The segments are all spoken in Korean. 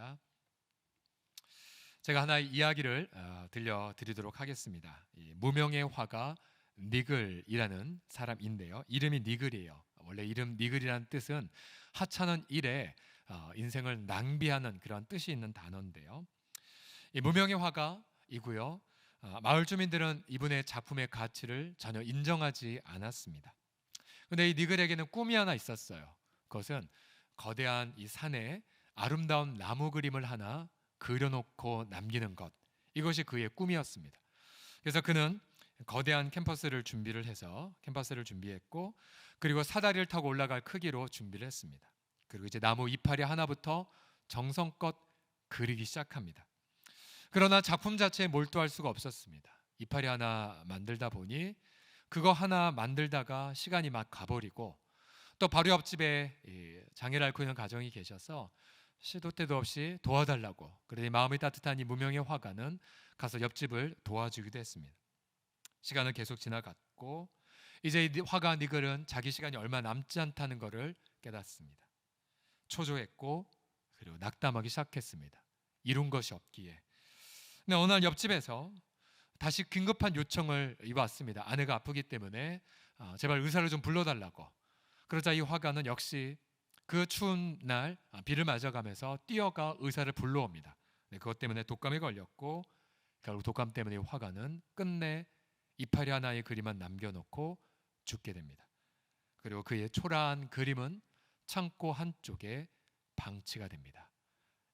있습니다. 제가 하나의 이야기를 들려드리도록 하겠습니다. 이 무명의 화가 니글이라는 사람인데요. 이름이 니글이에요. 원래 이름 니글이라는 뜻은 하찮은 일에 인생을 낭비하는 그런 뜻이 있는 단어인데요. 이 무명의 화가이고요. 마을 주민들은 이분의 작품의 가치를 전혀 인정하지 않았습니다. 그런데 이 니글에게는 꿈이 하나 있었어요. 그것은 거대한 이 산에 아름다운 나무 그림을 하나 그려놓고 남기는 것, 이것이 그의 꿈이었습니다. 그래서 그는 거대한 캔버스를 준비했고, 그리고 사다리를 타고 올라갈 크기로 준비를 했습니다. 그리고 이제 나무 이파리 하나부터 정성껏 그리기 시작합니다. 그러나 작품 자체에 몰두할 수가 없었습니다. 이파리 하나 만들다 보니 그거 하나 만들다가 시간이 막 가버리고, 또 바로 옆집에 장애를 앓고 있는 가정이 계셔서 시도 때도 없이 도와달라고, 그러니 마음이 따뜻한 이 무명의 화가는 가서 옆집을 도와주기도 했습니다. 시간은 계속 지나갔고, 이제 이 화가 니글은 자기 시간이 얼마 남지 않다는 것을 깨닫습니다. 초조했고, 그리고 낙담하기 시작했습니다. 이룬 것이 없기에. 근데 어느 날 옆집에서 다시 긴급한 요청을 왔습니다. 아내가 아프기 때문에 제발 의사를 좀 불러달라고. 그러자 이 화가는 역시 그 추운 날 비를 맞아가면서 뛰어가 의사를 불러옵니다. 그것 때문에 독감에 걸렸고, 결국 독감 때문에 화가는 끝내 이파리 하나의 그림만 남겨놓고 죽게 됩니다. 그리고 그의 초라한 그림은 창고 한쪽에 방치가 됩니다.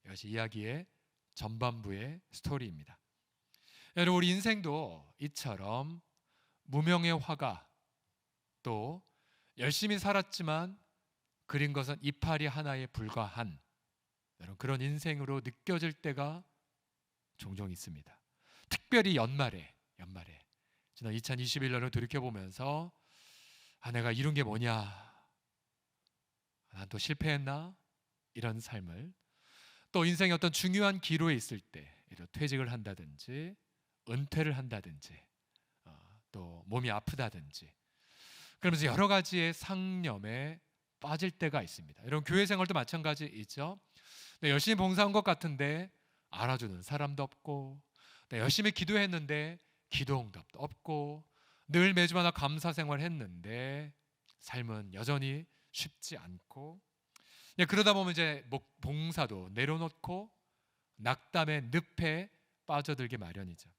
이것이 이야기의 전반부의 스토리입니다. 여러분, 우리 인생도 이처럼 무명의 화가, 또 열심히 살았지만 그린 것은 이파리 하나에 불과한 그런 인생으로 느껴질 때가 종종 있습니다. 특별히 연말에 지난 2021년을 돌이켜보면서 내가 이룬 게 뭐냐, 난 또 실패했나, 이런 삶을, 또 인생의 어떤 중요한 기로에 있을 때 퇴직을 한다든지 은퇴를 한다든지 또 몸이 아프다든지, 그러면서 여러 가지의 상념에 빠질 때가 있습니다. 여러분, 교회 생활도 마찬가지이죠. 열심히 봉사한 것 같은데 알아주는 사람도 없고, 열심히 기도했는데 기도 응답도 없고, 늘 매주마다 감사 생활했는데 삶은 여전히 쉽지 않고, 그러다 보면 이제 봉사도 내려놓고 낙담의 늪에 빠져들기 마련이죠.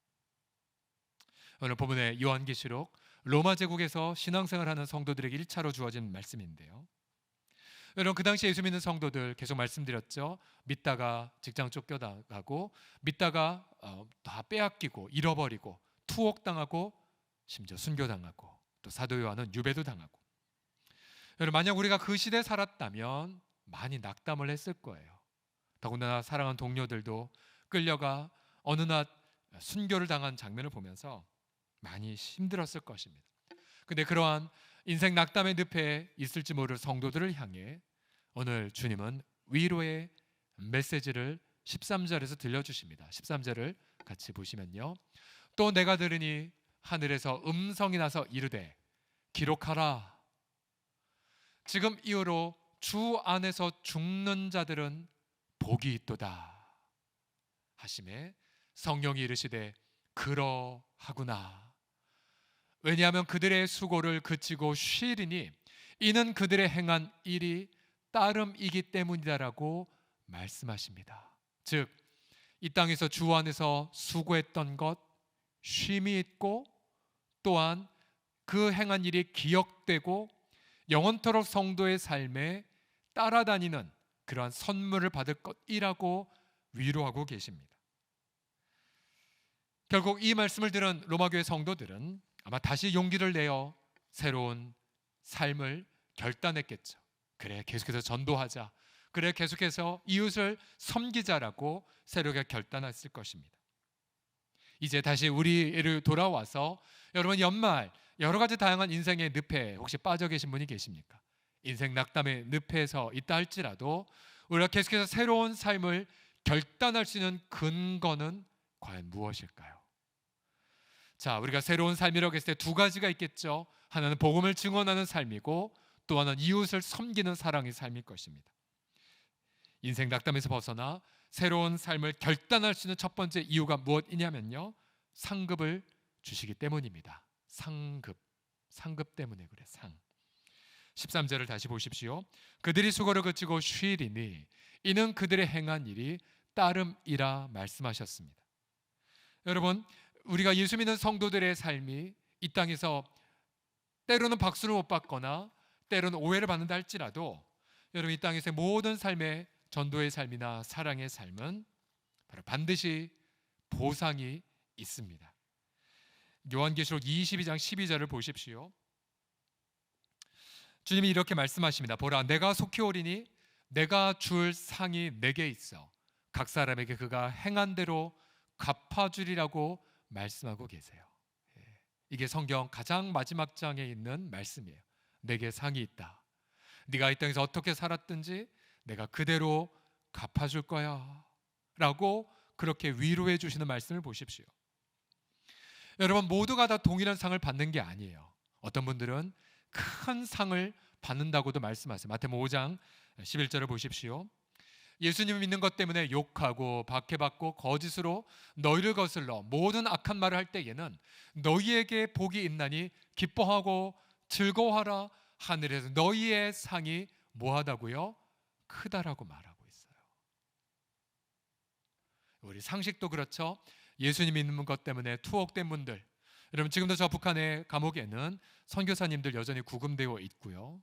오늘 본문의 요한계시록 로마 제국에서 신앙생활하는 성도들에게 1차로 주어진 말씀인데요. 여러분, 그 당시 예수 믿는 성도들 계속 말씀드렸죠. 믿다가 직장 쫓겨나가고, 믿다가 다 빼앗기고 잃어버리고 투옥당하고, 심지어 순교당하고, 또 사도 요한은 유배도 당하고. 여러분, 만약 우리가 그 시대에 살았다면 많이 낙담을 했을 거예요. 더군다나 사랑하는 동료들도 끌려가 어느 낮 순교를 당한 장면을 보면서 많이 힘들었을 것입니다. 근데 그러한 인생 낙담의 늪에 있을지 모를 성도들을 향해 오늘 주님은 위로의 메시지를 13절에서 들려주십니다. 13절을 같이 보시면요, 또 내가 들으니 하늘에서 음성이 나서 이르되 기록하라. 지금 이후로 주 안에서 죽는 자들은 복이 있도다 하심에 성령이 이르시되 그러하구나. 왜냐하면 그들의 수고를 그치고 쉬리니 이는 그들의 행한 일이 따름이기 때문이다라고 말씀하십니다. 즉, 이 땅에서 주 안에서 수고했던 것, 쉼이 있고, 또한 그 행한 일이 기억되고 영원토록 성도의 삶에 따라다니는 그러한 선물을 받을 것이라고 위로하고 계십니다. 결국 이 말씀을 들은 로마교회 성도들은 아마 다시 용기를 내어 새로운 삶을 결단했겠죠. 그래, 계속해서 전도하자. 그래, 계속해서 이웃을 섬기자라고 새롭게 결단했을 것입니다. 이제 다시 우리를 돌아와서 여러분, 연말 여러 가지 다양한 인생의 늪에 혹시 빠져 계신 분이 계십니까? 인생 낙담의 늪에서 있다 할지라도 우리가 계속해서 새로운 삶을 결단할 수 있는 근거는 과연 무엇일까요? 자, 우리가 새로운 삶이라고 했을 때 두 가지가 있겠죠. 하나는 복음을 증언하는 삶이고, 또 하나는 이웃을 섬기는 사랑의 삶일 것입니다. 인생 낙담에서 벗어나 새로운 삶을 결단할 수 있는 첫 번째 이유가 무엇이냐면요, 상급을 주시기 때문입니다. 상급 때문에 그래. 13절을 다시 보십시오. 그들이 수고를 그치고 쉬리니 이는 그들의 행한 일이 따름이라 말씀하셨습니다. 여러분, 우리가 예수 믿는 성도들의 삶이 이 땅에서 때로는 박수를 못 받거나 때로는 오해를 받는다 할지라도, 여러분, 이 땅에서의 모든 삶의 전도의 삶이나 사랑의 삶은 바로 반드시 보상이 있습니다. 요한계시록 22장 12절을 보십시오. 주님이 이렇게 말씀하십니다. 보라, 내가 속히 오리니 내가 줄 상이 내게 있어 각 사람에게 그가 행한 대로 갚아주리라고 말씀하고 계세요. 이게 성경 가장 마지막 장에 있는 말씀이에요. 내게 상이 있다. 네가 이 땅에서 어떻게 살았든지 내가 그대로 갚아줄 거야 라고 그렇게 위로해 주시는 말씀을 보십시오. 여러분, 모두가 다 동일한 상을 받는 게 아니에요. 어떤 분들은 큰 상을 받는다고도 말씀하세요. 마태복음 5장 11절을 보십시오. 예수님을 믿는 것 때문에 욕하고 박해받고 거짓으로 너희를 거슬러 모든 악한 말을 할 때에는 너희에게 복이 있나니 기뻐하고 즐거워하라. 하늘에서 너희의 상이 뭐하다고요? 크다라고 말하고 있어요. 우리 상식도 그렇죠. 예수님 믿는 것 때문에 투옥된 분들, 여러분, 지금도 저 북한의 감옥에는 선교사님들 여전히 구금되어 있고요.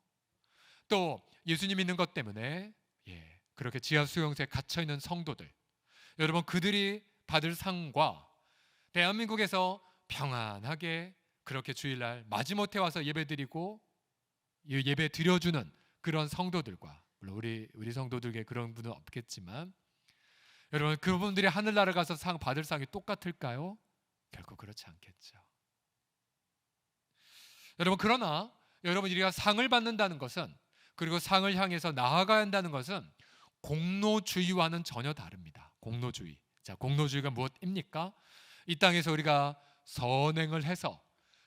또 예수님 믿는 것 때문에 그렇게 지하 수용소에 갇혀 있는 성도들, 여러분, 그들이 받을 상과 대한민국에서 평안하게 그렇게 주일날 마지못해 와서 예배드리고 예배 드려주는 그런 성도들과, 물론 우리 성도들에게 그런 분은 없겠지만, 여러분, 그분들이 하늘나라 가서 상 받을 상이 똑같을까요? 결코 그렇지 않겠죠. 여러분, 그러나 여러분, 우리가 상을 받는다는 것은, 그리고 상을 향해서 나아가야 한다는 것은 공로주의와는 전혀 다릅니다. 공로주의. 자, 공로주의가 무엇입니까? 이 땅에서 우리가 선행을 해서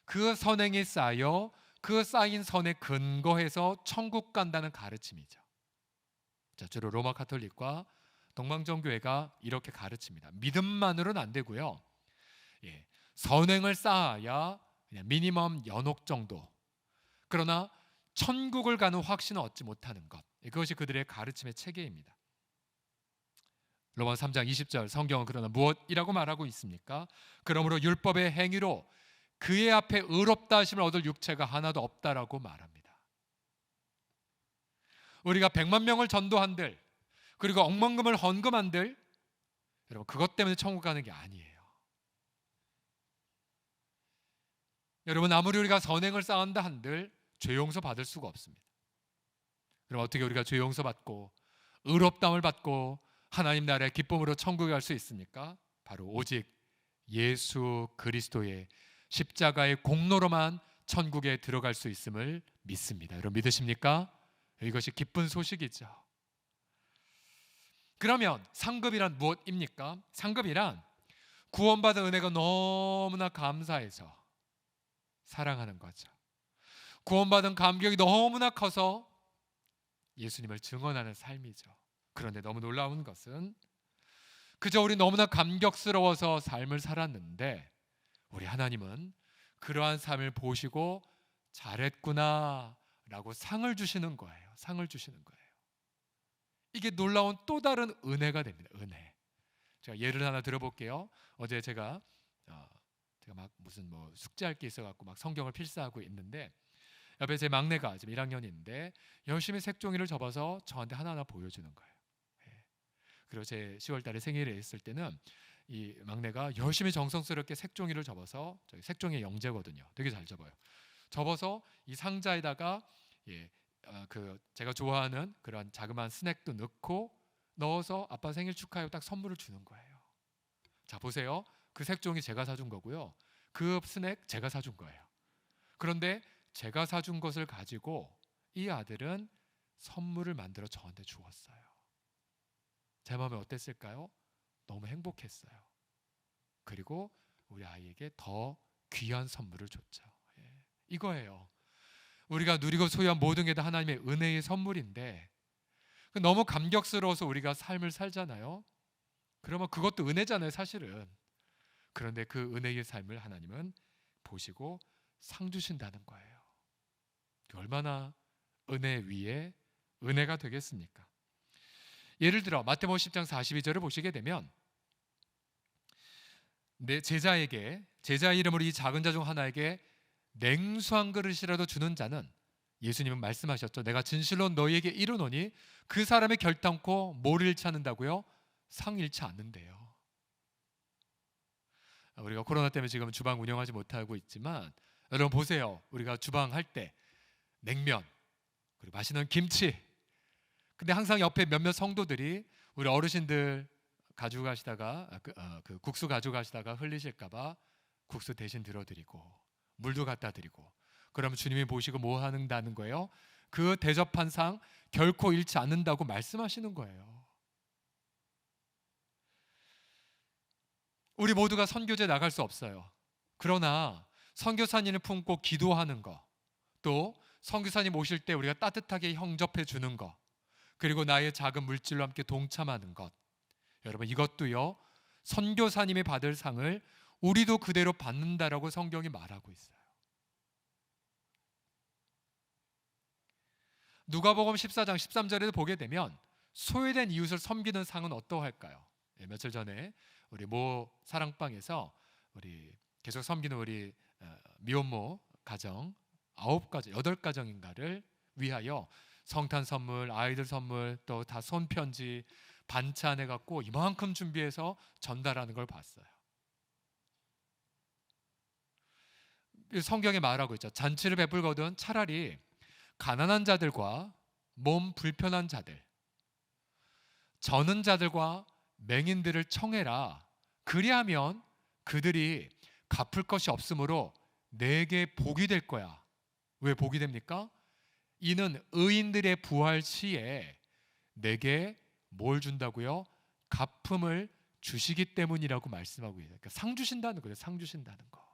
그 선행이 쌓여 그 쌓인 선에 근거해서 천국 간다는 가르침이죠. 자, 주로 로마 카톨릭과 동방정교회가 이렇게 가르칩니다. 믿음만으로는 안 되고요. 선행을 쌓아야 그냥 미니멈 연옥 정도. 그러나 천국을 가는 확신을 얻지 못하는 것, 그것이 그들의 가르침의 체계입니다. 로마서 3장 20절 성경은 그러나 무엇이라고 말하고 있습니까? 그러므로 율법의 행위로 그의 앞에 의롭다 하심을 얻을 육체가 하나도 없다라고 말합니다. 우리가 100만 명을 전도한들, 그리고 억만금을 헌금한들, 여러분, 그것 때문에 천국 가는 게 아니에요. 여러분, 아무리 우리가 선행을 쌓은다 한들 죄 용서 받을 수가 없습니다. 그럼 어떻게 우리가 죄 용서 받고 의롭다함을 받고 하나님 나라의 기쁨으로 천국에 갈 수 있습니까? 바로 오직 예수 그리스도의 십자가의 공로로만 천국에 들어갈 수 있음을 믿습니다. 여러분, 믿으십니까? 이것이 기쁜 소식이죠. 그러면 상급이란 무엇입니까? 상급이란 구원받은 은혜가 너무나 감사해서 사랑하는 거죠. 구원받은 감격이 너무나 커서 예수님을 증언하는 삶이죠. 그런데 너무 놀라운 것은 그저 우리 너무나 감격스러워서 삶을 살았는데 우리 하나님은 그러한 삶을 보시고 잘했구나 라고 상을 주시는 거예요. 상을 주시는 거예요. 이게 놀라운 또 다른 은혜가 됩니다. 은혜. 제가 예를 하나 들어볼게요. 어제 제가 막 무슨 숙제할 게 있어갖고 막 성경을 필사하고 있는데 옆에 제 막내가 지금 1학년인데 열심히 색종이를 접어서 저한테 하나하나 보여주는 거예요. 그리고 제 10월달에 생일에 있을 때는 이 막내가 열심히 정성스럽게 색종이를 접어서, 저희 색종이 영재거든요. 되게 잘 접어요. 접어서 이 상자에다가 제가 좋아하는 그런 자그마한 스낵도 넣어서 아빠 생일 축하해 딱 선물을 주는 거예요. 자, 보세요. 그 색종이 제가 사준 거고요. 그 스낵 제가 사준 거예요. 그런데 제가 사준 것을 가지고 이 아들은 선물을 만들어 저한테 주었어요. 제 마음이 어땠을까요? 너무 행복했어요. 그리고 우리 아이에게 더 귀한 선물을 줬죠. 이거예요. 우리가 누리고 소유한 모든 게 다 하나님의 은혜의 선물인데 너무 감격스러워서 우리가 삶을 살잖아요. 그러면 그것도 은혜잖아요, 사실은. 그런데 그 은혜의 삶을 하나님은 보시고 상 주신다는 거예요. 얼마나 은혜 위에 은혜가 되겠습니까? 예를 들어 마태복음 10장 42절을 보시게 되면 내 제자에게, 제자 이름으로 이 작은 자 중 하나에게 냉수 한 그릇이라도 주는 자는, 예수님은 말씀하셨죠. 내가 진실로 너희에게 이르노니 그 사람의 결단코 뭘 잃지 않는다고요? 상 잃지 않는데요. 우리가 코로나 때문에 지금 주방 운영하지 못하고 있지만 여러분 보세요. 우리가 주방 할 때 냉면 그리고 맛있는 김치, 근데 항상 옆에 몇몇 성도들이 우리 어르신들 가져가시다가 그 국수 가져가시다가 흘리실까봐 국수 대신 들어드리고 물도 갖다 드리고, 그러면 주님이 보시고 뭐 한다는 거예요? 그 대접한 상 결코 잃지 않는다고 말씀하시는 거예요. 우리 모두가 선교제 나갈 수 없어요. 그러나 선교사님을 품고 기도하는 거, 또 선교사님 오실 때 우리가 따뜻하게 영접해 주는 거, 그리고 나의 작은 물질로 함께 동참하는 것, 여러분 이것도요 선교사님이 받을 상을 우리도 그대로 받는다라고 성경이 말하고 있어요. 누가복음 14장 13절에도 보게 되면 소외된 이웃을 섬기는 상은 어떠할까요? 며칠 전에 우리 모 사랑방에서 우리 계속 섬기는 우리 미혼모 가정 9가정, 8가정인가를 위하여 성탄 선물, 아이들 선물, 또 다 손편지, 반찬 해갖고 이만큼 준비해서 전달하는 걸 봤어요. 성경에 말하고 있죠. 잔치를 베풀거든 차라리 가난한 자들과 몸 불편한 자들, 저는 자들과 맹인들을 청해라. 그리하면 그들이 갚을 것이 없으므로 내게 복이 될 거야. 왜 복이 됩니까? 이는 의인들의 부활 시에 내게 뭘 준다고요? 갚음을 주시기 때문이라고 말씀하고 있어요. 그러니까 상 주신다는 거예요. 상 주신다는 거.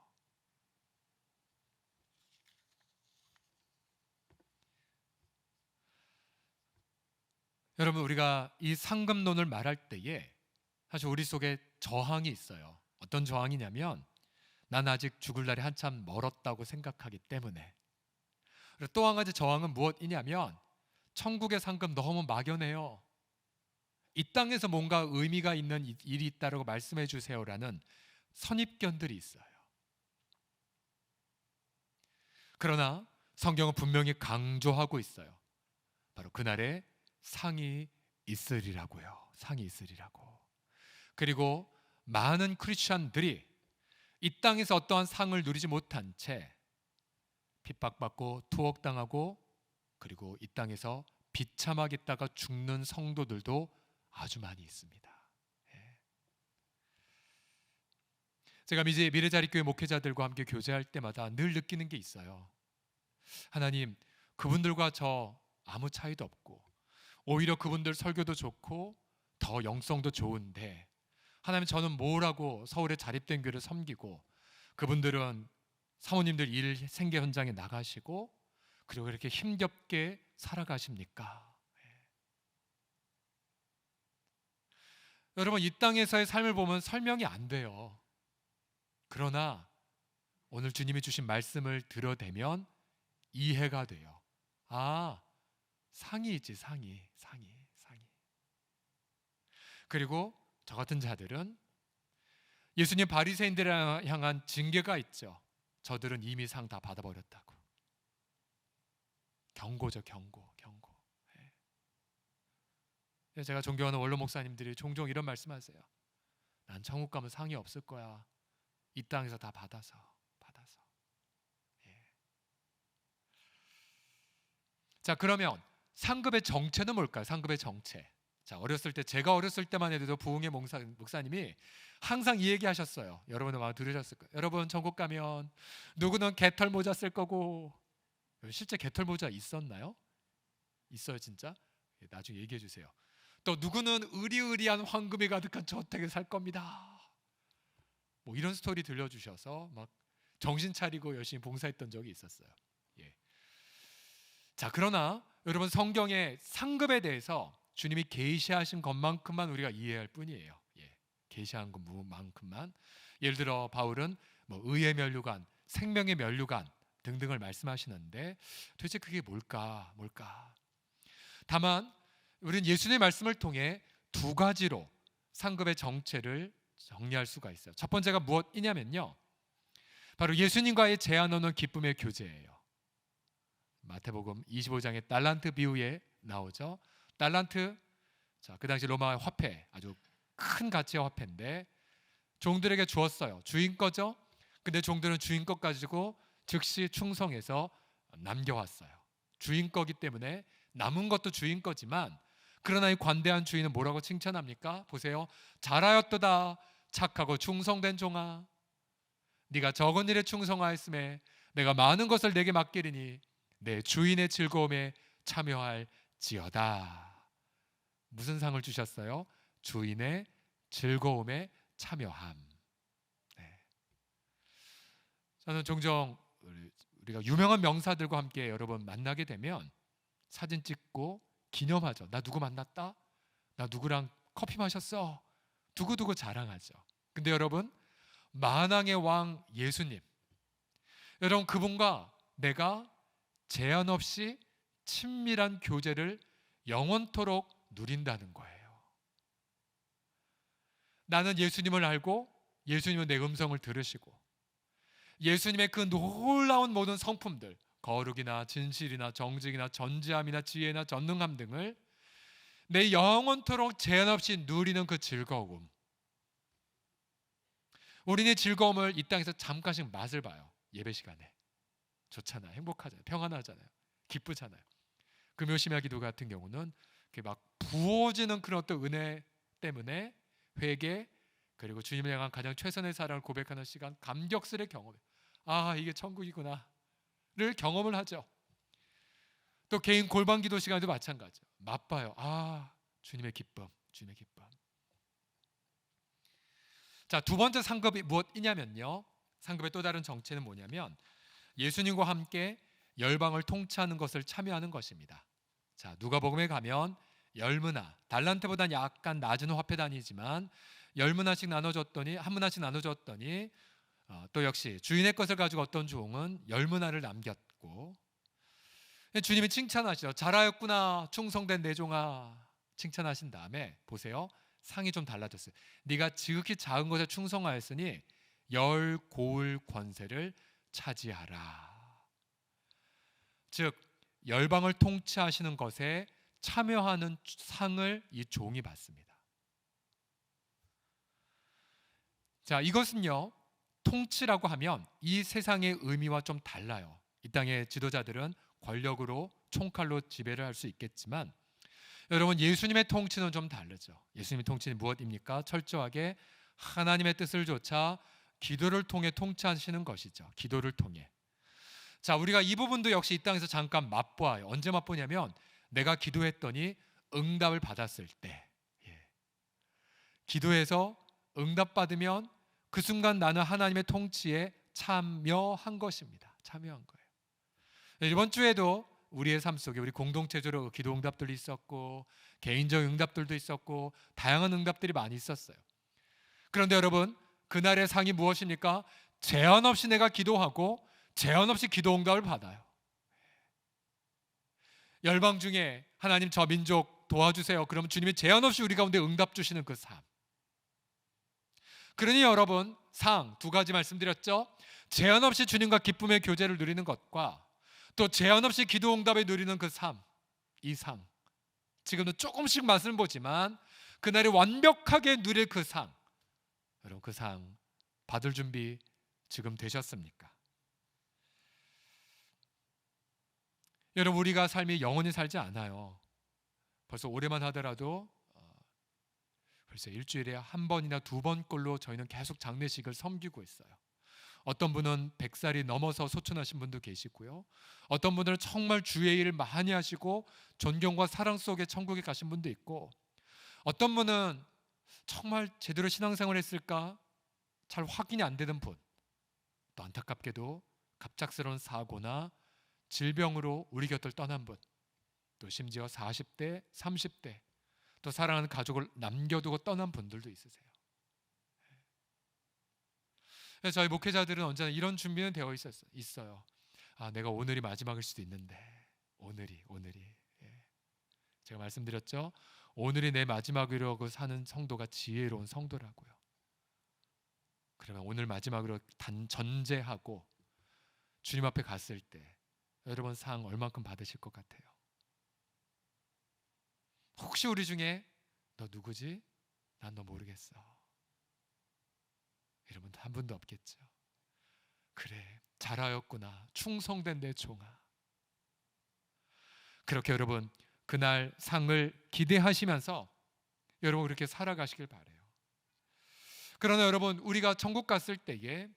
여러분 우리가 이 상급론을 말할 때에 사실 우리 속에 저항이 있어요. 어떤 저항이냐면 난 아직 죽을 날이 한참 멀었다고 생각하기 때문에. 그리고 또 한 가지 저항은 무엇이냐면 천국의 상급 너무 막연해요. 이 땅에서 뭔가 의미가 있는 일이 있다고 말씀해 주세요라는 선입견들이 있어요. 그러나 성경은 분명히 강조하고 있어요. 바로 그날에 상이 있으리라고요. 상이 있으리라고. 그리고 많은 크리스천들이 이 땅에서 어떠한 상을 누리지 못한 채 핍박받고 투옥당하고 그리고 이 땅에서 비참하게 있다가 죽는 성도들도 아주 많이 있습니다. 예. 제가 이제 미래자리교회 목회자들과 함께 교제할 때마다 늘 느끼는 게 있어요. 하나님, 그분들과 저 아무 차이도 없고 오히려 그분들 설교도 좋고 더 영성도 좋은데 하나님, 저는 뭐라고 서울에 자립된 교회를 섬기고 그분들은 사모님들 일 생계 현장에 나가시고 그리고 이렇게 힘겹게 살아가십니까? 여러분 이 땅에서의 삶을 보면 설명이 안 돼요. 그러나 오늘 주님이 주신 말씀을 들어대면 이해가 돼요. 아, 상이지, 상이. 그리고 저 같은 자들은 예수님 바리새인들을 향한 징계가 있죠. 저들은 이미 상 다 받아버렸다고. 경고죠, 경고. 예. 제가 존경하는 원로 목사님들이 종종 이런 말씀하세요. 난 천국 가면 상이 없을 거야. 이 땅에서 다 받아서. 예. 자, 그러면 상급의 정체는 뭘까요? 상급의 정체. 자, 제가 어렸을 때만 해도 부흥의 목사님이 항상 이 얘기 하셨어요. 여러분은 아마 들으셨을 거예요. 여러분 천국 가면 누구는 개털 모자 쓸 거고. 실제 개털 모자 있었나요? 있어요 진짜? 나중에 얘기해 주세요. 또 누구는 의리의리한 황금이 가득한 저택에 살 겁니다. 뭐 이런 스토리 들려주셔서 막 정신 차리고 열심히 봉사했던 적이 있었어요. 예. 자, 그러나 여러분 성경의 상급에 대해서 주님이 계시하신 것만큼만 우리가 이해할 뿐이에요. 예. 계시한 것만큼만. 예를 들어 바울은 뭐 의의 면류관, 생명의 면류관 등등을 말씀하시는데 도대체 그게 뭘까? 다만 우리는 예수님의 말씀을 통해 두 가지로 상급의 정체를 정리할 수가 있어요. 첫 번째가 무엇이냐면요, 바로 예수님과의 제한 없는 기쁨의 교제예요. 마태복음 25장의 달란트 비유에 나오죠. 달란트, 자, 그 당시 로마 화폐, 아주 큰 가치의 화폐인데 종들에게 주었어요. 주인 거죠. 근데 종들은 주인 것 가지고 즉시 충성해서 남겨왔어요. 주인 거기 때문에 남은 것도 주인 거지만, 그러나 이 관대한 주인은 뭐라고 칭찬합니까? 보세요. 잘하였도다 착하고 충성된 종아, 네가 적은 일에 충성하였음에 내가 많은 것을 내게 맡기리니 내 주인의 즐거움에 참여할지어다. 무슨 상을 주셨어요? 주인의 즐거움에 참여함. 네. 저는 종종 우리가 유명한 명사들과 함께 여러분 만나게 되면 사진 찍고 기념하죠. 나 누구 만났다? 나 누구랑 커피 마셨어? 두고두고 자랑하죠. 근데 여러분, 만왕의 왕 예수님, 여러분 그분과 내가 제한 없이 친밀한 교제를 영원토록 누린다는 거예요. 나는 예수님을 알고 예수님은 내 음성을 들으시고 예수님의 그 놀라운 모든 성품들, 거룩이나 진실이나 정직이나 전지함이나 지혜나 전능함 등을 내 영원토록 제한 없이 누리는 그 즐거움. 우리는 즐거움을 이 땅에서 잠깐씩 맛을 봐요. 예배 시간에 좋잖아요. 행복하잖아요. 평안하잖아요. 기쁘잖아요. 금요 심야 기도 같은 경우는 막 부어지는 그런 어떤 은혜 때문에 회개, 그리고 주님을 향한 가장 최선의 사랑을 고백하는 시간, 감격스레 경험해. 아, 이게 천국이구나를 경험을 하죠. 또 개인 골방 기도 시간도 마찬가지죠. 맛봐요. 아, 주님의 기쁨. 자, 두 번째 상급이 무엇이냐면요, 상급의 또 다른 정체는 뭐냐면 예수님과 함께 열방을 통치하는 것을 참여하는 것입니다. 자, 누가복음에 가면 열문화, 달란트보다는 약간 낮은 화폐 단위지만 열문화씩 나눠줬더니, 한 문화씩 나눠줬더니 또 역시 주인의 것을 가지고 어떤 종은 열문화를 남겼고, 주님이 칭찬하시죠. 잘하였구나 충성된 내 종아, 칭찬하신 다음에 보세요. 상이 좀 달라졌어요. 네가 지극히 작은 것에 충성하였으니 열 고을 권세를 차지하라. 즉 열방을 통치하시는 것에 참여하는 상을 이 종이 받습니다. 자, 이것은요, 통치라고 하면 이 세상의 의미와 좀 달라요. 이 땅의 지도자들은 권력으로 총칼로 지배를 할 수 있겠지만 여러분, 예수님의 통치는 좀 다르죠. 예수님의 통치는 무엇입니까? 철저하게 하나님의 뜻을 좇아 기도를 통해 통치하시는 것이죠. 기도를 통해. 자, 우리가 이 부분도 역시 이 땅에서 잠깐 맛보아요. 언제 맛보냐면 내가 기도했더니 응답을 받았을 때. 기도해서 응답받으면 그 순간 나는 하나님의 통치에 참여한 것입니다. 참여한 거예요. 이번 주에도 우리의 삶 속에 우리 공동체적으로 기도 응답들이 있었고 개인적 응답들도 있었고 다양한 응답들이 많이 있었어요. 그런데 여러분, 그날의 상이 무엇입니까? 제한 없이 내가 기도하고 제한 없이 기도 응답을 받아요. 열방 중에 하나님 저 민족 도와주세요. 그러면 주님이 제한 없이 우리 가운데 응답 주시는 그 삶. 그러니 여러분, 상 두 가지 말씀드렸죠. 제한 없이 주님과 기쁨의 교제를 누리는 것과 또 제한 없이 기도 응답을 누리는 그 삶, 이 상. 지금도 조금씩 맛을 보지만 그날이 완벽하게 누릴 그 상, 여러분 그 상 받을 준비 지금 되셨습니까? 여러분, 우리가 삶이 영원히 살지 않아요. 벌써 올해만 하더라도 글쎄 일주일에 한 번이나 두 번꼴로 저희는 계속 장례식을 섬기고 있어요. 어떤 분은 100살이 넘어서 소천하신 분도 계시고요. 어떤 분들은 정말 주의 일을 많이 하시고 존경과 사랑 속에 천국에 가신 분도 있고, 어떤 분은 정말 제대로 신앙생활을 했을까 잘 확인이 안 되는 분, 또 안타깝게도 갑작스러운 사고나 질병으로 우리 곁을 떠난 분, 또 심지어 40대, 30대 또 사랑하는 가족을 남겨두고 떠난 분들도 있으세요. 그래서 저희 목회자들은 언제나 이런 준비는 되어 있어요. 아, 내가 오늘이 마지막일 수도 있는데, 오늘이. 예. 제가 말씀드렸죠. 오늘이 내 마지막이라고 사는 성도가 지혜로운 성도라고요. 그러면 오늘 마지막으로 전제하고 주님 앞에 갔을 때 여러분 상 얼만큼 받으실 것 같아요? 혹시 우리 중에 너 누구지? 난 너 모르겠어. 여러분 한 분도 없겠죠. 그래, 잘하였구나. 충성된 내 종아. 그렇게 여러분 그날 상을 기대하시면서 여러분 그렇게 살아가시길 바래요. 그러나 여러분 우리가 천국 갔을 때에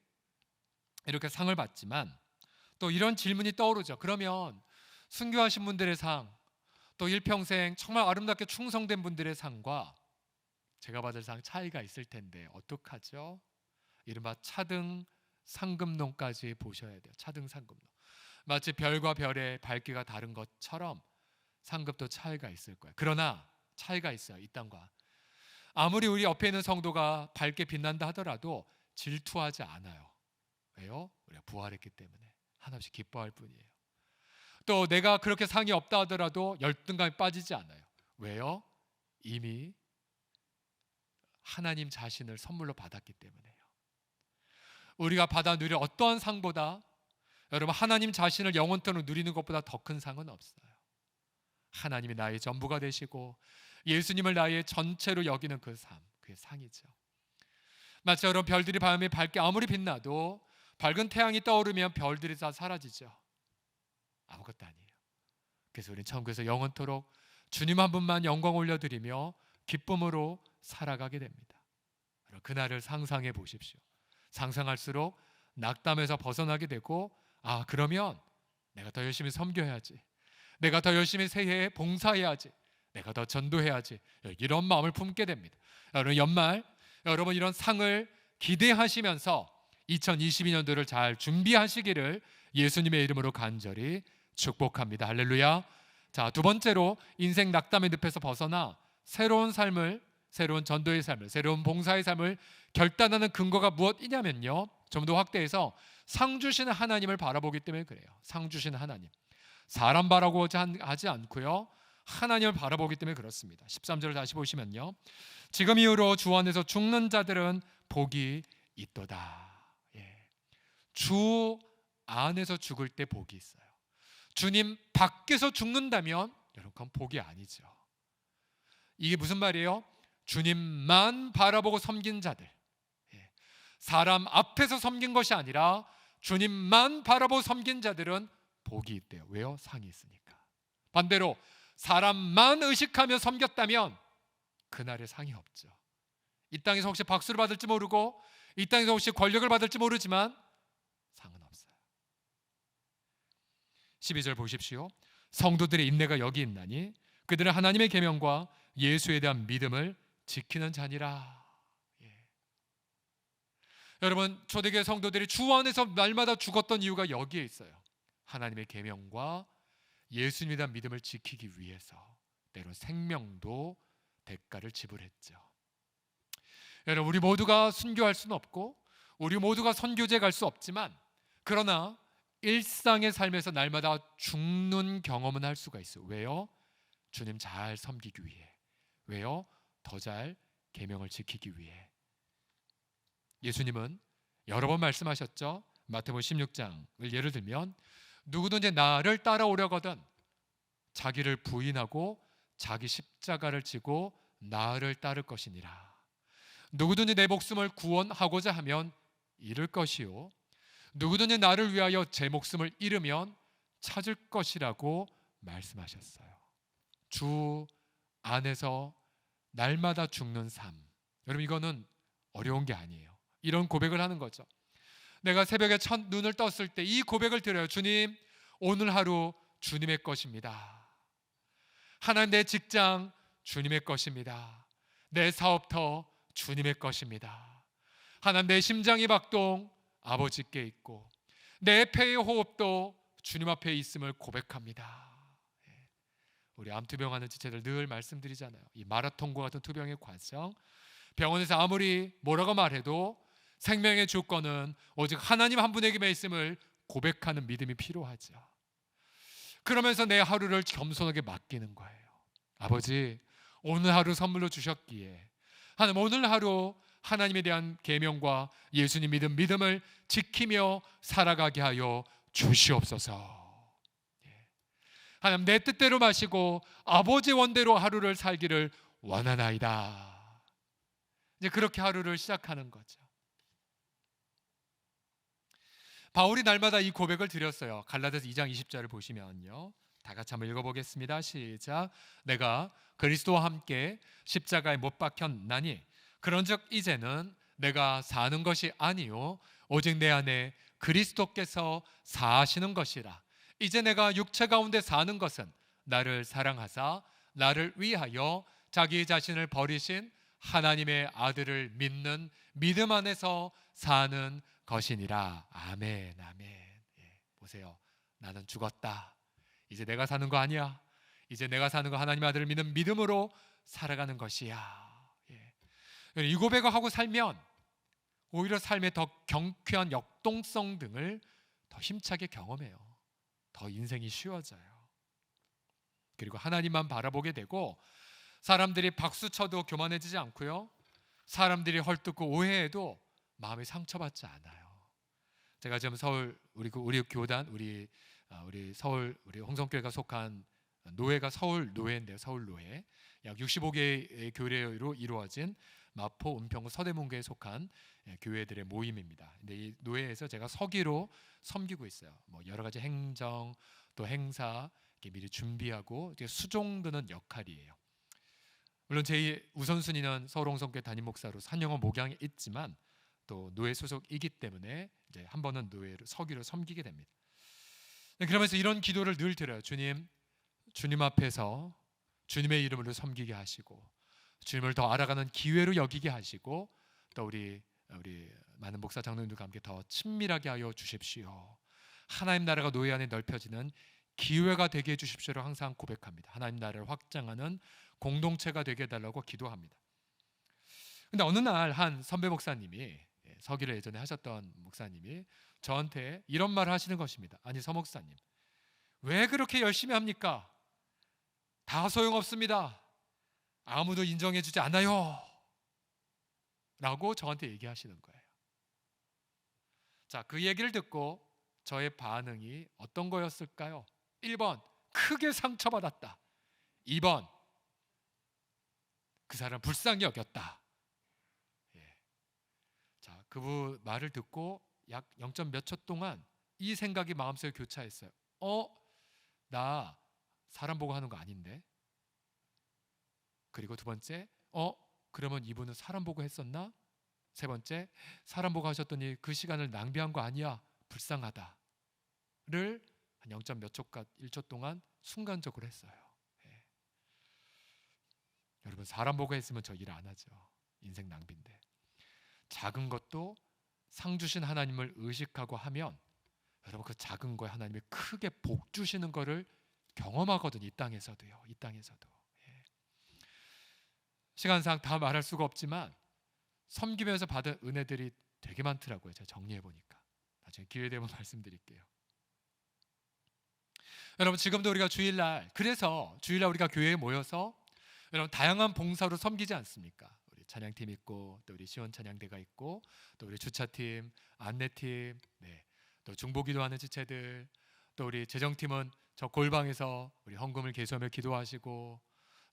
이렇게 상을 받지만 또 이런 질문이 떠오르죠. 그러면 순교하신 분들의 상, 또 일평생 정말 아름답게 충성된 분들의 상과 제가 받을 상 차이가 있을 텐데 어떡하죠? 이른바 차등 상급론까지 보셔야 돼요. 차등 상급론. 마치 별과 별의 밝기가 다른 것처럼 상급도 차이가 있을 거예요. 그러나 차이가 있어요. 이 땅과. 아무리 우리 옆에 있는 성도가 밝게 빛난다 하더라도 질투하지 않아요. 왜요? 우리가 부활했기 때문에 한없이 기뻐할 뿐이에요. 또 내가 그렇게 상이 없다 하더라도 열등감에 빠지지 않아요. 왜요? 이미 하나님 자신을 선물로 받았기 때문에요. 우리가 받아 누릴 어떠한 상보다 여러분 하나님 자신을 영원토록 누리는 것보다 더 큰 상은 없어요. 하나님이 나의 전부가 되시고 예수님을 나의 전체로 여기는 그 삶, 그게 상이죠. 마치 여러분 별들이 밤에 밝게 아무리 빛나도 밝은 태양이 떠오르면 별들이 다 사라지죠. 아무것도 아니에요. 그래서 우리는 천국에서 영원토록 주님 한 분만 영광 올려드리며 기쁨으로 살아가게 됩니다. 그날을 상상해 보십시오. 상상할수록 낙담에서 벗어나게 되고 아, 그러면 내가 더 열심히 섬겨야지, 내가 더 열심히 새해에 봉사해야지, 내가 더 전도해야지, 이런 마음을 품게 됩니다. 여러분 연말 여러분 이런 상을 기대하시면서 2022년도를 잘 준비하시기를 예수님의 이름으로 간절히 축복합니다. 할렐루야. 자, 두 번째로 인생 낙담의 늪에서 벗어나 새로운 삶을, 새로운 전도의 삶을, 새로운 봉사의 삶을 결단하는 근거가 무엇이냐면요, 좀 더 확대해서 상 주시는 하나님을 바라보기 때문에 그래요. 상 주시는 하나님, 사람 바라보지 하지 않고요, 하나님을 바라보기 때문에 그렇습니다. 13절을 다시 보시면요, 지금 이후로 주 안에서 죽는 자들은 복이 있도다. 예. 주 안에서 죽을 때 복이 있어요. 주님 밖에서 죽는다면 여러분 그건 복이 아니죠. 이게 무슨 말이에요? 주님만 바라보고 섬긴 자들, 사람 앞에서 섬긴 것이 아니라 주님만 바라보고 섬긴 자들은 복이 있대요. 왜요? 상이 있으니까. 반대로 사람만 의식하며 섬겼다면 그날의 상이 없죠. 이 땅에서 혹시 박수를 받을지 모르고 이 땅에서 혹시 권력을 받을지 모르지만 상은 없어요. 12절 보십시오. 성도들의 인내가 여기 있나니 그들은 하나님의 계명과 예수에 대한 믿음을 지키는 자니라. 여러분 초대교회 성도들이 주 안에서 날마다 죽었던 이유가 여기에 있어요. 하나님의 계명과 예수님에 대한 믿음을 지키기 위해서 때론 생명도 대가를 지불했죠. 여러분 우리 모두가 순교할 수는 없고 우리 모두가 선교제 갈 수 없지만 그러나 일상의 삶에서 날마다 죽는 경험은 할 수가 있어요. 왜요? 주님 잘 섬기기 위해. 왜요? 더 잘 계명을 지키기 위해. 예수님은 여러 번 말씀하셨죠. 마태복음 16장을 예를 들면 누구든지 나를 따라오려거든 자기를 부인하고 자기 십자가를 지고 나를 따를 것이니라. 누구든지 내 목숨을 구원하고자 하면 잃을 것이요 누구든지 나를 위하여 제 목숨을 잃으면 찾을 것이라고 말씀하셨어요. 주 안에서 날마다 죽는 삶, 여러분 이거는 어려운 게 아니에요. 이런 고백을 하는 거죠. 내가 새벽에 첫 눈을 떴을 때 이 고백을 드려요. 주님, 오늘 하루 주님의 것입니다. 하나님, 내 직장 주님의 것입니다. 내 사업터 주님의 것입니다. 하나님, 내 심장의 박동 아버지께 있고 내 폐의 호흡도 주님 앞에 있음을 고백합니다. 우리 암투병하는 지체들 늘 말씀드리잖아요. 이 마라톤과 같은 투병의 과정, 병원에서 아무리 뭐라고 말해도 생명의 주권은 오직 하나님 한 분에게만 있음을 고백하는 믿음이 필요하죠. 그러면서 내 하루를 겸손하게 맡기는 거예요. 아버지, 오늘 하루 선물로 주셨기에 하나님, 오늘 하루 하나님에 대한 계명과 예수님 믿음을 지키며 살아가게 하여 주시옵소서. 하나님, 내 뜻대로 마시고 아버지 원대로 하루를 살기를 원하나이다. 이제 그렇게 하루를 시작하는 거죠. 바울이 날마다 이 고백을 드렸어요. 갈라디아서 2장 20절을 보시면요, 다 같이 한번 읽어보겠습니다. 시작. 내가 그리스도와 함께 십자가에 못 박혔나니 그런즉 이제는 내가 사는 것이 아니요 오직 내 안에 그리스도께서 사시는 것이라. 이제 내가 육체 가운데 사는 것은 나를 사랑하사 나를 위하여 자기 자신을 버리신 하나님의 아들을 믿는 믿음 안에서 사는 것이니라. 아멘, 아멘. 예, 보세요. 나는 죽었다. 이제 내가 사는 거 아니야. 이제 내가 사는 거 하나님의 아들을 믿는 믿음으로 살아가는 것이야. 예. 이 고백을 하고 살면 오히려 삶의 더 경쾌한 역동성 등을 더 힘차게 경험해요. 더 인생이 쉬워져요. 그리고 하나님만 바라보게 되고 사람들이 박수쳐도 교만해지지 않고요, 사람들이 헐뜯고 오해해도 마음이 상처받지 않아요. 제가 지금 서울 우리 교단 우리 서울 우리 홍성교회가 속한 노회가 서울 노회인데요. 서울 노회 약 65개의 교회로 이루어진 마포, 은평구, 서대문교에 속한 교회들의 모임입니다. 근데 이 노회에서 제가 서기로 섬기고 있어요. 뭐 여러 가지 행정 또 행사 이렇게 미리 준비하고 이제 수종드는 역할이에요. 물론 제 우선순위는 서울 홍성교회 담임 목사로 산영원 목양에 있지만 또 노회 소속이기 때문에 이제 한 번은 노회로 서기로 섬기게 됩니다. 그러면서 이런 기도를 늘 드려요. 주님 앞에서 주님의 이름으로 섬기게 하시고 주님을 더 알아가는 기회로 여기게 하시고 또 우리 많은 목사 장로님들과 함께 더 친밀하게 하여 주십시오. 하나님 나라가 노예 안에 넓혀지는 기회가 되게 해주십시오를 항상 고백합니다. 하나님 나라를 확장하는 공동체가 되게 해달라고 기도합니다. 근데 어느 날 한 선배 목사님이, 서기를 예전에 하셨던 목사님이 저한테 이런 말을 하시는 것입니다. 아니, 서 목사님, 왜 그렇게 열심히 합니까? 다 소용없습니다. 아무도 인정해주지 않아요. 라고 저한테 얘기하시는 거예요. 자, 그 얘기를 듣고 저의 반응이 어떤 거였을까요? 1번, 크게 상처받았다. 2번, 그 사람 불쌍히 여겼다. 자, 그분 말을 듣고 약 0. 몇 초 동안 이 생각이 마음속에 교차했어요. 나 사람 보고 하는 거 아닌데? 그리고 두 번째, 그러면 이분은 사람 보고 했었나? 세 번째, 사람 보고 하셨더니 그 시간을 낭비한 거 아니야? 불쌍하다를 한 0. 몇 초까 1초 동안 순간적으로 했어요. 예. 여러분, 사람 보고 했으면 저 일 안 하죠. 인생 낭비인데. 작은 것도 상 주신 하나님을 의식하고 하면 여러분, 그 작은 거에 하나님이 크게 복 주시는 거를 경험하거든요. 이 땅에서도요. 이 땅에서도. 예. 시간상 다 말할 수가 없지만 섬기면서 받은 은혜들이 되게 많더라고요. 제가 정리해 보니까 나중에 기회 되면 말씀드릴게요. 여러분, 지금도 우리가 주일날, 그래서 주일날 우리가 교회에 모여서 여러분 다양한 봉사로 섬기지 않습니까? 우리 찬양팀 있고 또 우리 시원 찬양대가 있고 또 우리 주차팀, 안내팀, 또 중보기도하는 지체들, 또 우리 재정팀은 저 골방에서 우리 헌금을 계수하며 기도하시고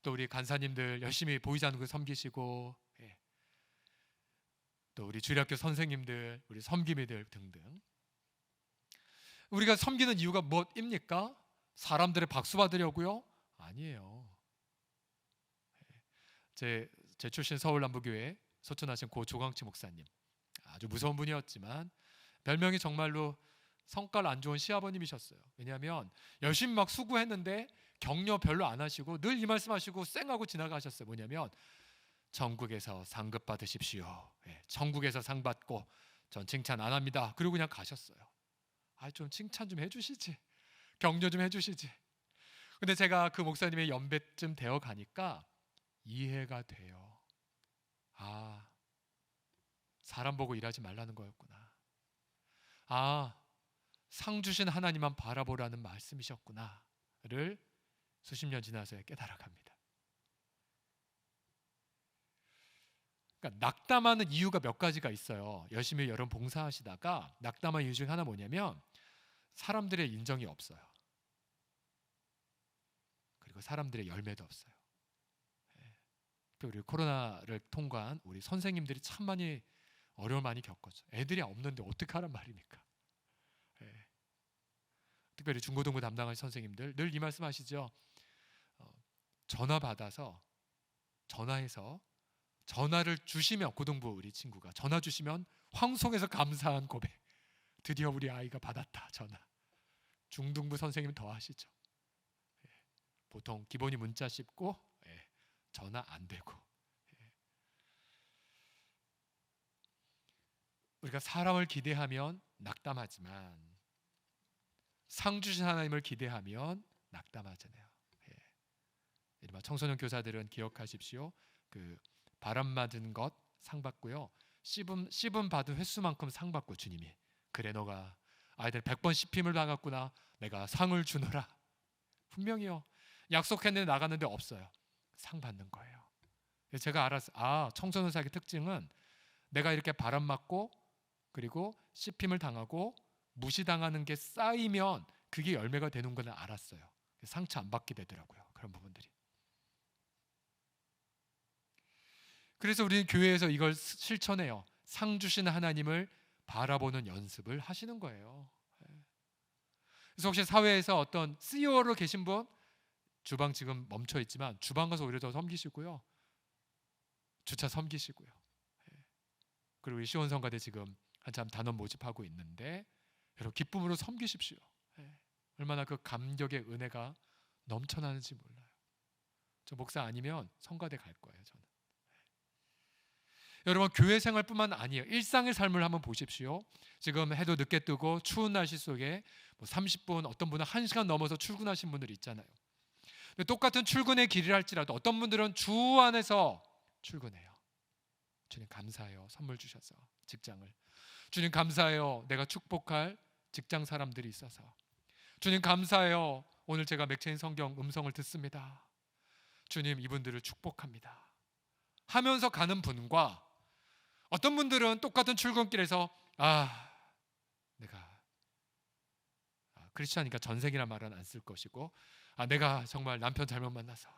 또 우리 간사님들 열심히 보이지 않는 거 섬기시고, 또 우리 주일학교 선생님들, 우리 섬김이들 등등. 우리가 섬기는 이유가 무엇입니까? 사람들의 박수 받으려고요? 아니에요. 제 출신 서울 남부교회 소천하신 고 조광치 목사님, 아주 무서운 분이었지만 별명이 정말로 성깔 안 좋은 시아버님이셨어요. 왜냐하면 열심히 막 수고했는데 격려 별로 안 하시고 늘 이 말씀하시고 쌩하고 지나가셨어요. 뭐냐면 천국에서 상급 받으십시오. 천국에서 상 받고 전 칭찬 안 합니다. 그리고 그냥 가셨어요. 좀 칭찬 좀 해주시지, 격려 좀 해주시지. 근데 제가 그 목사님의 연배쯤 되어 가니까 이해가 돼요. 사람 보고 일하지 말라는 거였구나. 아, 상 주신 하나님만 바라보라는 말씀이셨구나를 수십 년 지나서야 깨달아갑니다. 그러니까 낙담하는 이유가 몇 가지가 있어요. 열심히 여러분 봉사하시다가 낙담한 이유 중 하나 뭐냐면 사람들의 인정이 없어요. 그리고 사람들의 열매도 없어요. 우리 코로나를 통과한 우리 선생님들이 참 많이 어려움을 많이 겪었죠. 애들이 없는데 어떻게 하란 말입니까? 특별히 중고등부 담당하신 선생님들 늘 이 말씀하시죠. 전화 받아서 전화해서 전화를 주시면 고등부 우리 친구가 전화 주시면 황송해서 감사한 고백. 드디어 우리 아이가 받았다 전화. 중등부 선생님 더 하시죠. 보통 기본이 문자 씹고 전화 안 되고. 우리가 사람을 기대하면 낙담하지만 상 주신 하나님을 기대하면 낙담하잖아요. 이른바 청소년 교사들은 기억하십시오. 그 바람 맞은 것 상 받고요. 씹음 받은 횟수만큼 상 받고 주님이 그래 너가 아이들 100번 씹힘을 당했구나. 내가 상을 주노라. 분명히요. 약속했는데 나갔는데 없어요. 상 받는 거예요. 제가 알았어요. 청소년 사역의 특징은 내가 이렇게 바람 맞고 그리고 씹힘을 당하고 무시당하는 게 쌓이면 그게 열매가 되는 걸 알았어요. 상처 안 받게 되더라고요. 그런 부분들이. 그래서 우리는 교회에서 이걸 실천해요. 상 주신 하나님을 바라보는 연습을 하시는 거예요. 그래서 혹시 사회에서 어떤 CEO로 계신 분 주방 지금 멈춰 있지만 주방 가서 오히려 더 섬기시고요. 주차 섬기시고요. 그리고 우리 시원성가대 지금 한참 단원 모집하고 있는데 여러분 기쁨으로 섬기십시오. 얼마나 그 감격의 은혜가 넘쳐나는지 몰라요. 저 목사 아니면 성가대 갈 거예요. 저는. 여러분 교회 생활뿐만 아니에요. 일상의 삶을 한번 보십시오. 지금 해도 늦게 뜨고 추운 날씨 속에 30분 어떤 분은 1시간 넘어서 출근하신 분들이 있잖아요. 똑같은 출근의 길이랄지라도 어떤 분들은 주 안에서 출근해요. 주님 감사해요. 선물 주셔서 직장을. 주님 감사해요. 내가 축복할 직장 사람들이 있어서. 주님 감사해요. 오늘 제가 맥체인 성경 음성을 듣습니다. 주님 이분들을 축복합니다. 하면서 가는 분과 어떤 분들은 똑같은 출근길에서 내가 크리스찬이니까 전생이란 말은 안 쓸 것이고 내가 정말 남편 잘못 만나서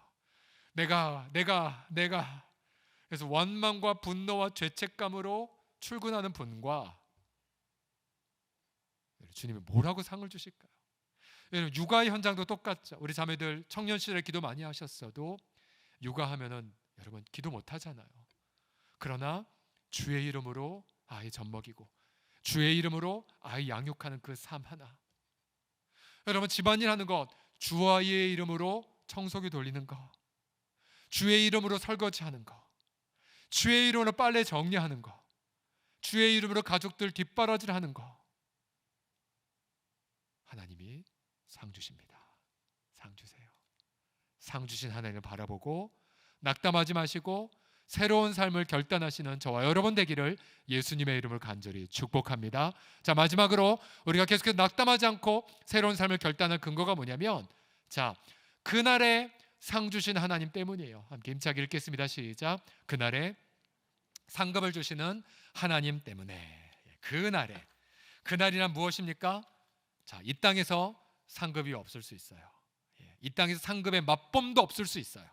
내가 그래서 원망과 분노와 죄책감으로 출근하는 분과 주님이 뭐라고 상을 주실까요? 육아 현장도 똑같죠. 우리 자매들 청년 시절에 기도 많이 하셨어도 육아하면은 여러분 기도 못 하잖아요. 그러나 주의 이름으로 아이 젖먹이고 주의 이름으로 아이 양육하는 그 삶 하나. 여러분 집안일 하는 것 주아의 이름으로 청소기 돌리는 거, 주의 이름으로 설거지하는 거, 주의 이름으로 빨래 정리하는 거, 주의 이름으로 가족들 뒷바라지하는 거. 하나님이 상 주십니다. 상 주세요. 상 주신 하나님을 바라보고 낙담하지 마시고 새로운 삶을 결단하시는 저와 여러분 되기를 예수님의 이름을 간절히 축복합니다. 자, 마지막으로 우리가 계속해서 낙담하지 않고 새로운 삶을 결단할 근거가 뭐냐면 그날에 상 주신 하나님 때문이에요. 함께 힘차게 읽겠습니다. 시작. 그날에 상급을 주시는 하나님 때문에. 그날이란 무엇입니까? 자, 이 땅에서 상급이 없을 수 있어요. 이 땅에서 상급의 맛봄도 없을 수 있어요.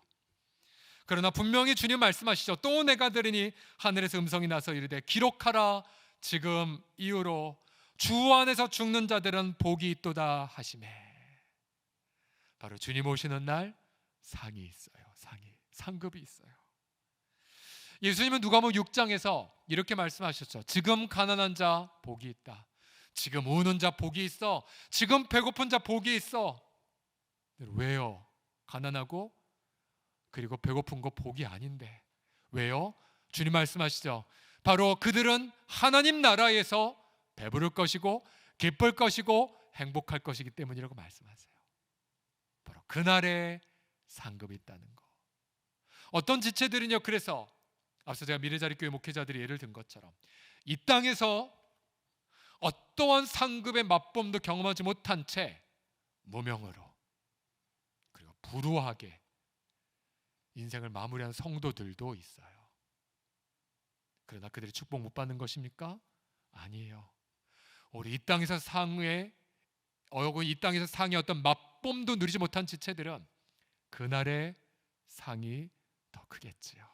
그러나 분명히 주님 말씀하시죠. 또 내가 들으니 하늘에서 음성이 나서 이르되 기록하라. 지금 이후로 주 안에서 죽는 자들은 복이 있도다 하시매. 바로 주님 오시는 날 상이 있어요. 상급이 있어요. 예수님은 누가복음 6장에서 이렇게 말씀하셨죠. 지금 가난한 자 복이 있다. 지금 우는 자 복이 있어. 지금 배고픈 자 복이 있어. 왜요? 가난하고 그리고 배고픈 거 복이 아닌데 왜요? 주님 말씀하시죠. 바로 그들은 하나님 나라에서 배부를 것이고 기쁠 것이고 행복할 것이기 때문이라고 말씀하세요. 바로 그날에 상급이 있다는 거. 어떤 지체들은요 그래서 앞서 제가 미래자리교회 목회자들이 예를 든 것처럼 이 땅에서 어떠한 상급의 맛봄도 경험하지 못한 채 무명으로 그리고 불우하게 인생을 마무리한 성도들도 있어요. 그러나 그들이 축복 못 받는 것입니까? 아니에요. 우리 이 땅에서 상의 어떤 맛봄도 누리지 못한 지체들은 그날의 상이 더 크겠지요.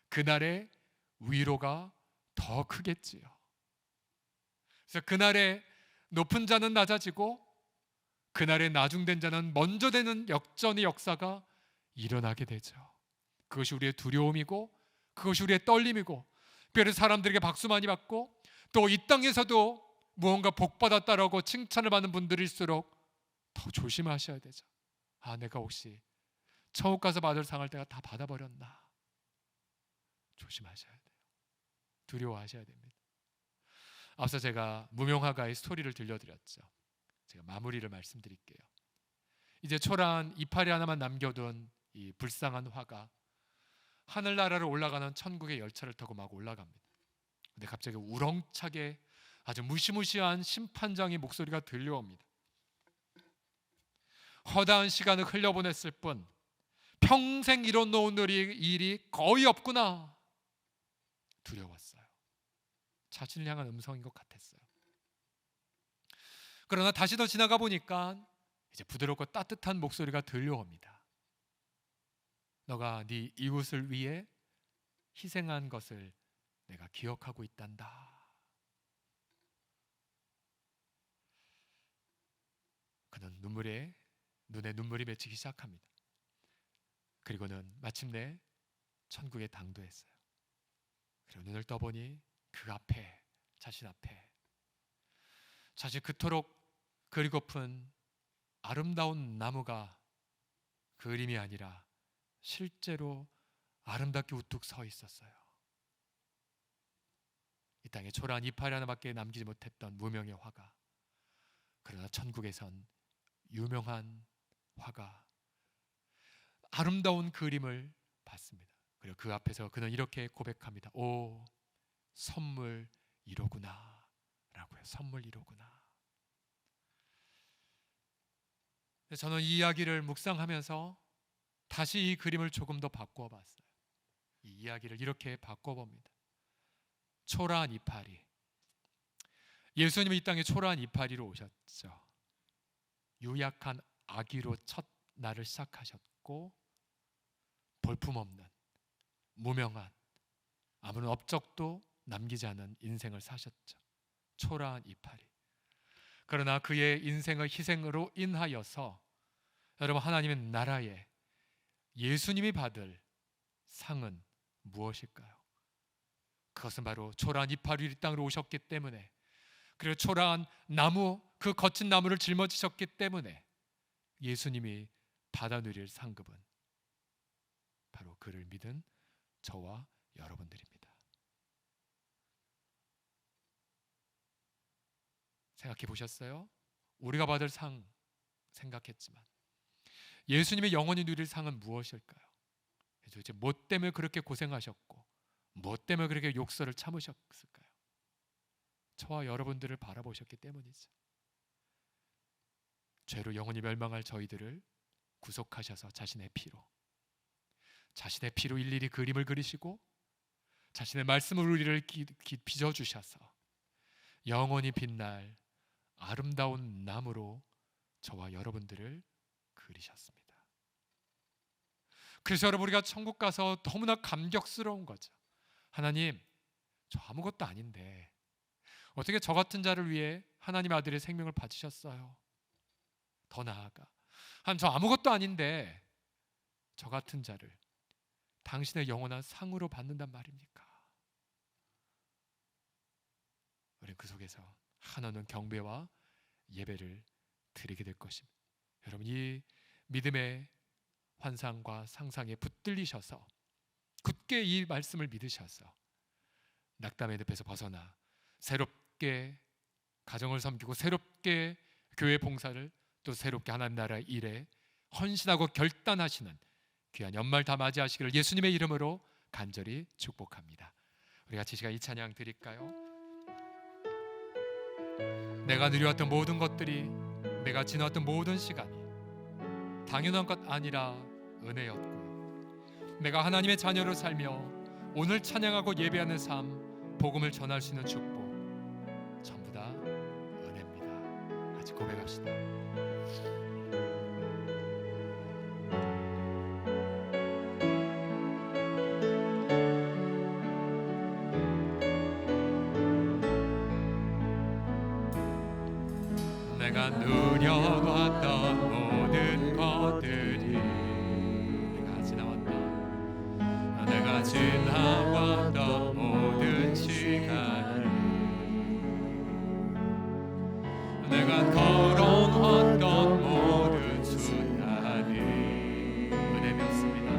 그날의 위로가 더 크겠지요. 그래서 그날의 높은 자는 낮아지고 그날의 나중된 자는 먼저 되는 역전의 역사가 일어나게 되죠. 그것이 우리의 두려움이고 그것이 우리의 떨림이고, 그래서 사람들에게 박수 많이 받고 또 이 땅에서도 무언가 복받았다라고 칭찬을 받는 분들일수록 더 조심하셔야 되죠. 내가 혹시 천국 가서 받을 상을 내가 다 받아버렸나? 조심하셔야 돼요. 두려워하셔야 됩니다. 앞서 제가 무명화가의 스토리를 들려드렸죠. 제가 마무리를 말씀드릴게요. 이제 초라한 이파리 하나만 남겨둔 이 불쌍한 화가 하늘나라로 올라가는 천국의 열차를 타고 막 올라갑니다. 근데 갑자기 우렁차게 아주 무시무시한 심판장의 목소리가 들려옵니다. 허다한 시간을 흘려보냈을 뿐 평생 이뤄놓은 일이 거의 없구나. 두려웠어요. 자신을 향한 음성인 것 같았어요. 그러나 다시 더 지나가 보니까 이제 부드럽고 따뜻한 목소리가 들려옵니다. 너가 네 이웃을 위해 희생한 것을 내가 기억하고 있단다. 그는 눈에 눈물이 맺히기 시작합니다. 그리고는 마침내 천국에 당도했어요. 그리고 눈을 떠보니 그 앞에, 자신 앞에 자신 그토록 그리고픈 아름다운 나무가 그림이 아니라 실제로 아름답게 우뚝 서 있었어요. 이 땅에 초라한 이파리 하나밖에 남기지 못했던 무명의 화가, 그러나 천국에선 유명한 화가 아름다운 그림을 봤습니다. 그리고 그 앞에서 그는 이렇게 고백합니다. 오, 선물 이로구나 라고요. 선물 이로구나. 저는 이 이야기를 묵상하면서 다시 이 그림을 조금 더 바꾸어 봤어요. 이 이야기를 이렇게 바꿔봅니다. 초라한 이파리. 예수님이 이 땅에 초라한 이파리로 오셨죠. 유약한 아기로 첫 날을 시작하셨고 볼품없는 무명한 아무런 업적도 남기지 않은 인생을 사셨죠. 초라한 이파리. 그러나 그의 인생의 희생으로 인하여서 여러분, 하나님의 나라에 예수님이 받을 상은 무엇일까요? 그것은 바로 초라한 이파리 이 땅으로 오셨기 때문에, 그리고 초라한 나무, 그 거친 나무를 짊어지셨기 때문에 예수님이 받아 누릴 상급은 바로 그를 믿은 저와 여러분들입니다. 생각해 보셨어요? 우리가 받을 상 생각했지만 예수님이 영원히 누릴 상은 무엇일까요? 도대체 뭐 때문에 그렇게 고생하셨고 뭐 때문에 그렇게 욕설을 참으셨을까요? 저와 여러분들을 바라보셨기 때문이죠. 죄로 영원히 멸망할 저희들을 구속하셔서 자신의 피로 일일이 그림을 그리시고 자신의 말씀으로 우리를 빚어주셔서 영원히 빛날 아름다운 나무로 저와 여러분들을 그리셨습니다. 그래서 여러분, 우리가 천국 가서 너무나 감격스러운 거죠. 하나님, 저 아무것도 아닌데 어떻게 저 같은 자를 위해 하나님의 아들의 생명을 바치셨어요? 더 나아가 저 아무것도 아닌데 저 같은 자를 당신의 영원한 상으로 받는단 말입니까? 우리는 그 속에서 한없는 경배와 예배를 드리게 될 것입니다. 여러분, 이 믿음의 환상과 상상에 붙들리셔서 굳게 이 말씀을 믿으셔서 낙담의 늪에서 벗어나 새롭게 가정을 섬기고 새롭게 교회 봉사를, 또 새롭게 하나님 나라의 일에 헌신하고 결단하시는 귀한 연말 다 맞이하시기를 예수님의 이름으로 간절히 축복합니다. 우리 같이 시간 이 찬양 드릴까요? 내가 누려왔던 모든 것들이, 내가 지나왔던 모든 시간이 당연한 것 아니라 은혜였고, 내가 하나님의 자녀로 살며 오늘 찬양하고 예배하는 삶, 복음을 전할 수 있는 축복, 전부 다 은혜입니다. 같이 고백합시다. 내가 누려왔던 모든 것들이, 내가 지나왔던 모든 시간이, 내가 걸어왔던 모든 순간이 은혜였습니다.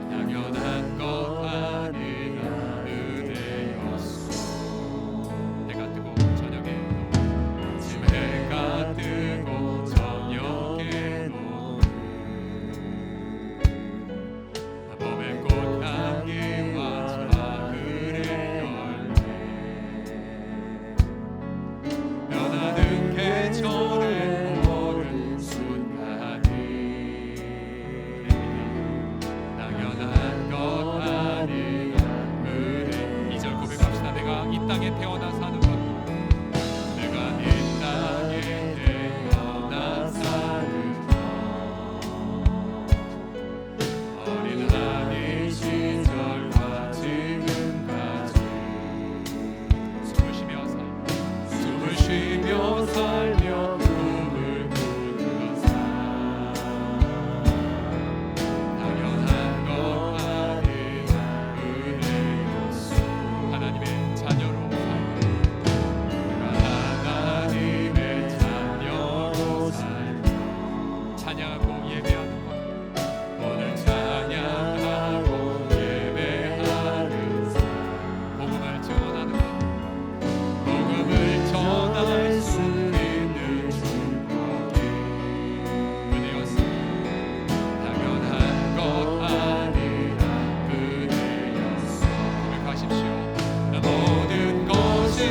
당연한 것 아니라 은혜였소. 해가 뜨고 저녁에 아침 해가 뜨고 저녁에 봄의 꽃향기와 가을의 열매, 변하는 계절의 모든 순간이 당연한 것 아니라 은혜. 2절 고백합시다. 내가 이 땅에 태어나 사는 것도, 내가 이 땅에 태어나 사는 것, 어린아이 시절과 지금까지 숨을 쉬며 살며 꿈을 꾸는 삶, 당연한 것 아니라 은혜였소. 하나님의 자녀로 하나님의 자녀로 살며 찬양하고 예배하는 것, 오늘 찬양하고 예배하는 삶, 복음을 전하는 것, 복음을 전할 수 있는 축복이 은혜였습니다. 당연한 것 아니라 은혜였소. 고백하십시오. 모든 것이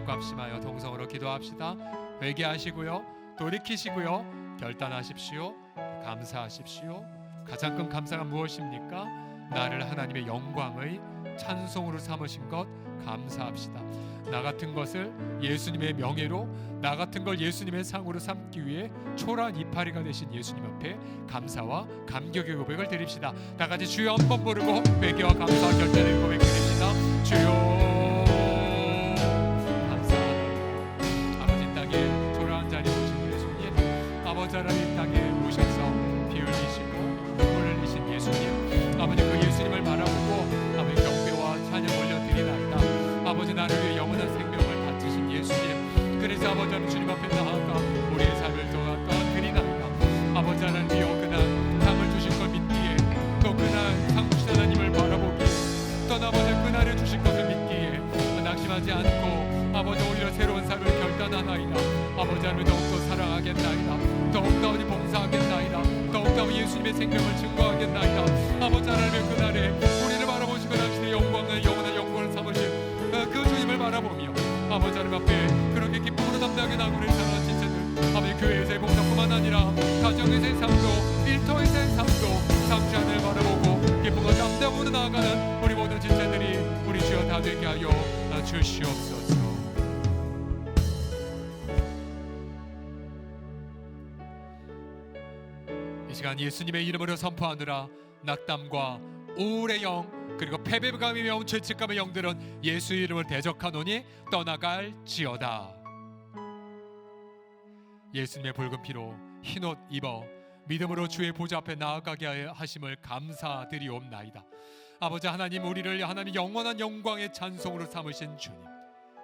합심하여 동성으로 기도합시다. 회개하시고요, 돌이키시고요, 결단하십시오. 감사하십시오. 가장 큰 감사가 무엇입니까? 나를 하나님의 영광의 찬송으로 삼으신 것 감사합시다. 나 같은 것을 예수님의 명예로, 나 같은 걸 예수님의 상으로 삼기 위해 초라한 이파리가 되신 예수님 앞에 감사와 감격의 고백을 드립시다. 다 같이 주여 한번 부르고 회개와 감사와 결단의 고백 드립시다. 주여 아버지 하나님 땅에 오셔서 피 흘리시고 눈물 흘리신 예수님, 아버지 그 예수님을 바라보고 아버지 경배와 찬양 올려드리나이다. 아버지 나를 위해 영원한 생명을 바치신 예수님, 그래서 아버지 하나님 주님 앞에 나아가 우리의 삶을 도와드리나이다. 아버지 하나님이여, 그날 땅을 주신 걸 믿기에, 또 그날 상 주신 하나님을 바라보기에, 또 아버지 그날에 주신 것을 믿기에 낙심하지 않고 아버지 오히려 새로운 삶을 결단하나이다. 아버지 하나님 더욱더 사랑하겠나이다. 더욱더 봉사하겠나이다. 더욱더 예수님의 생명을 증거하겠나이다. 아버지 하나님의 그날에 우리를 바라보시고 당신의 영광을 영원한 영광을 삼으신 그 주님을 바라보며 아버지 하나님 앞에 그렇게 기쁨으로 담대하게 나아가는 사랑하는 지체들, 아버지 교회에서의 봉사뿐만 아니라 가정에서의 삶도 일터에서의 삶도 상주 하늘을 바라보고 기쁨과 담대함으로 나아가는 우리 모든 하여 주시옵소서. 이 시간 예수님의 이름으로 선포하느라 낙담과 우울의 영 그리고 패배감의 영, 죄책감의 영들은 예수 이름을 대적하노니 떠나갈지어다. 예수님의 붉은 피로 흰옷 입어 믿음으로 주의 보좌 앞에 나아가게 하심을 감사드리옵나이다. 아버지 하나님, 우리를 하나님 영원한 영광의 찬송으로 삼으신 주님,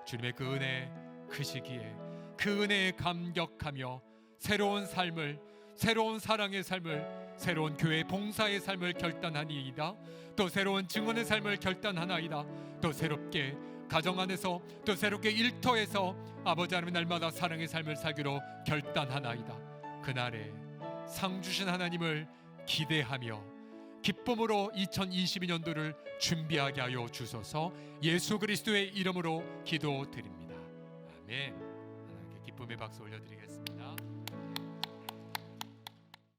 주님의 그 은혜, 그 시기에 그 은혜에 감격하며 새로운 삶을, 새로운 사랑의 삶을, 새로운 교회 봉사의 삶을 결단하니이다. 또 새로운 증언의 삶을 결단하나이다. 또 새롭게 가정 안에서, 또 새롭게 일터에서 아버지 하나님 날마다 사랑의 삶을 살기로 결단하나이다. 그날에 상 주신 하나님을 기대하며 기쁨으로 2022년도를 준비하게 하여 주소서. 예수 그리스도의 이름으로 기도드립니다. 아멘. 하나님께 기쁨의 박수 올려드리겠습니다.